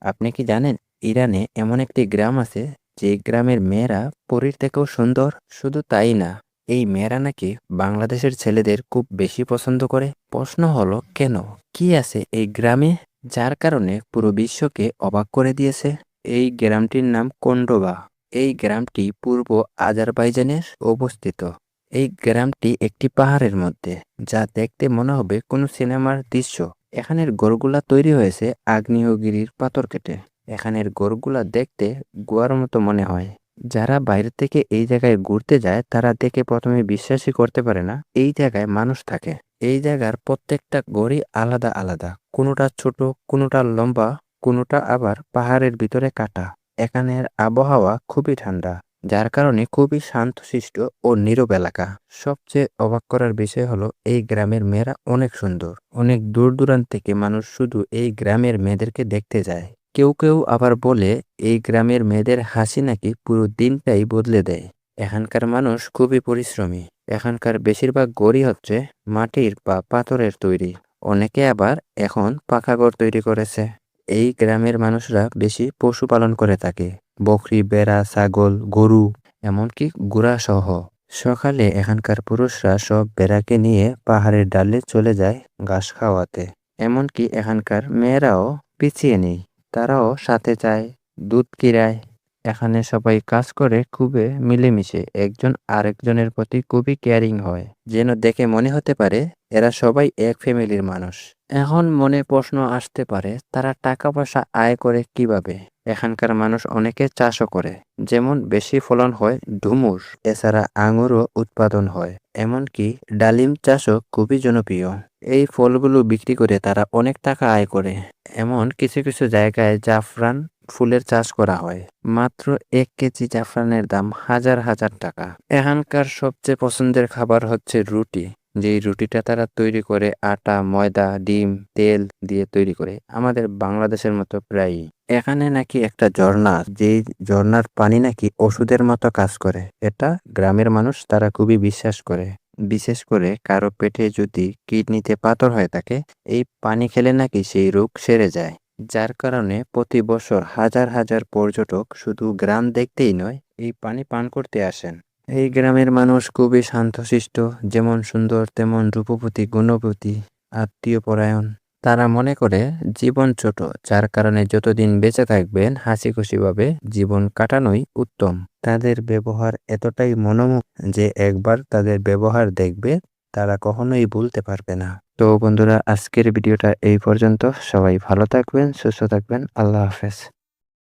আপনি কি জানেন ইরানে এমন একটি গ্রাম আছে যে গ্রামের মেয়েরা পরীর থেকেও সুন্দর? শুধু তাই না, এই মেয়েরা নাকি বাংলাদেশের ছেলেদের খুব বেশি পছন্দ করে। প্রশ্ন হলো কেন? কি আছে এই গ্রামে যার কারণে পুরো বিশ্বকে অবাক করে দিয়েছে? এই গ্রামটির নাম কোন্ডোবা। এই গ্রামটি পূর্ব আজারবাইজানের অবস্থিত। এই গ্রামটি একটি পাহাড়ের মধ্যে, যা দেখতে মনে হবে কোনো সিনেমার দৃশ্য। এখানের গড়গুলা তৈরি হয়েছে আগ্নেয়গিরির পাথর কেটে। এখানের গড়গুলা দেখতে গুহার মতো মনে হয়। যারা বাইরে থেকে এই জায়গায় ঘুরতে যায় তারা দেখে প্রথমে বিশ্বাসই করতে পারে না এই জায়গায় মানুষ থাকে। এই জায়গার প্রত্যেকটা গড়ই আলাদা আলাদা, কোনোটা ছোট, কোনোটা লম্বা, কোনোটা আবার পাহাড়ের ভিতরে কাটা। এখানের আবহাওয়া খুবই ঠান্ডা, যার কারণে খুবই শান্তশিষ্ট ও নীরব এলাকা। সবচেয়ে অবাক করার বিষয় হলো এই গ্রামের মেয়েরা অনেক সুন্দর। অনেক দূর দূরান্ত থেকে মানুষ শুধু এই গ্রামের মেয়েদেরকে দেখতে যায়। কেউ কেউ আবার বলে এই গ্রামের মেয়েদের হাসি নাকি পুরো দিনটাই বদলে দেয়। এখানকার মানুষ খুবই পরিশ্রমী। এখানকার বেশিরভাগ ঘরই হচ্ছে মাটির বা পাথরের তৈরি। অনেকে আবার এখন পাকা ঘর তৈরি করেছে। এই গ্রামের মানুষরা বেশি পশুপালন করে থাকে। বকরি, ভেড়া, ছাগল, গরু, এমনকি ঘোড়া সহ। সকালে এখানকার পুরুষরা সব ভেড়াকে নিয়ে পাহাড়ের ডালে চলে যায় ঘাস খাওয়াতে। এমনকি এখানকার মেয়েরাও পিছিয়ে নেই, তারাও সাথে যায়, দুধ কিরায়। এখানে সবাই কাজ করে খুবই মিলেমিশে, একজন আরেকজনের প্রতি খুবই কেয়ারিং হয়, যেন দেখে মনে হতে পারে এরা সবাই এক ফ্যামিলির মানুষ। এখন মনে প্রশ্ন আসতে পারে, তারা টাকা পয়সা আয় করে কিভাবে? এখানকার মানুষ অনেকে চাষও করে, যেমন বেশি ফলন হয় ডুমুর। এছাড়া আঙুরও উৎপাদন হয়, এমনকি ডালিম চাষও খুবই জনপ্রিয়। এই ফলগুলো বিক্রি করে তারা অনেক টাকা আয় করে। এমন কিছু কিছু জায়গায় জাফরান ফুলের চাষ করা হয়। মাত্র 1 কেজি জাফরানের দাম হাজার হাজার টাকা। এখানকার সবচেয়ে পছন্দের খাবার হচ্ছে রুটি। যেই রুটিটা তারা তৈরি করে আটা, ময়দা, ডিম, তেল দিয়ে তৈরি করে, আমাদের বাংলাদেশের মতো প্রায়ই। এখানে নাকি একটা ঝর্ণা, যেই ঝর্ণার পানি নাকি ওষুধের মতো কাজ করে। এটা গ্রামের মানুষ তারা খুবই বিশ্বাস করে। বিশেষ করে কারো পেটে যদি কিডনিতে পাথর হয়ে থাকে, এই পানি খেলে নাকি সেই রোগ সেরে যায়। যার কারণে প্রতি বছর হাজার হাজার পর্যটক শুধু গ্রাম দেখতেই নয়, এই পানি পান করতে আসেন। এই গ্রামের মানুষ খুবই শান্তশিষ্ট, যেমন সুন্দর তেমন রূপবতী, গুণবতী, আত্মীয়পরায়ণ। তারা মনে করে জীবন ছোট, যার কারণে যতদিন বেঁচে থাকবেন হাসি খুশিভাবে জীবন কাটানোই উত্তম। তাদের ব্যবহার এতটাই মনোমুগ্ধ যে একবার তাদের ব্যবহার দেখবে তারা কখনোই ভুলতে পারবে না। তো বন্ধুরা, আজকের ভিডিওটা এই পর্যন্ত। সবাই ভালো থাকবেন, সুস্থ থাকবেন। আল্লাহ হাফেজ।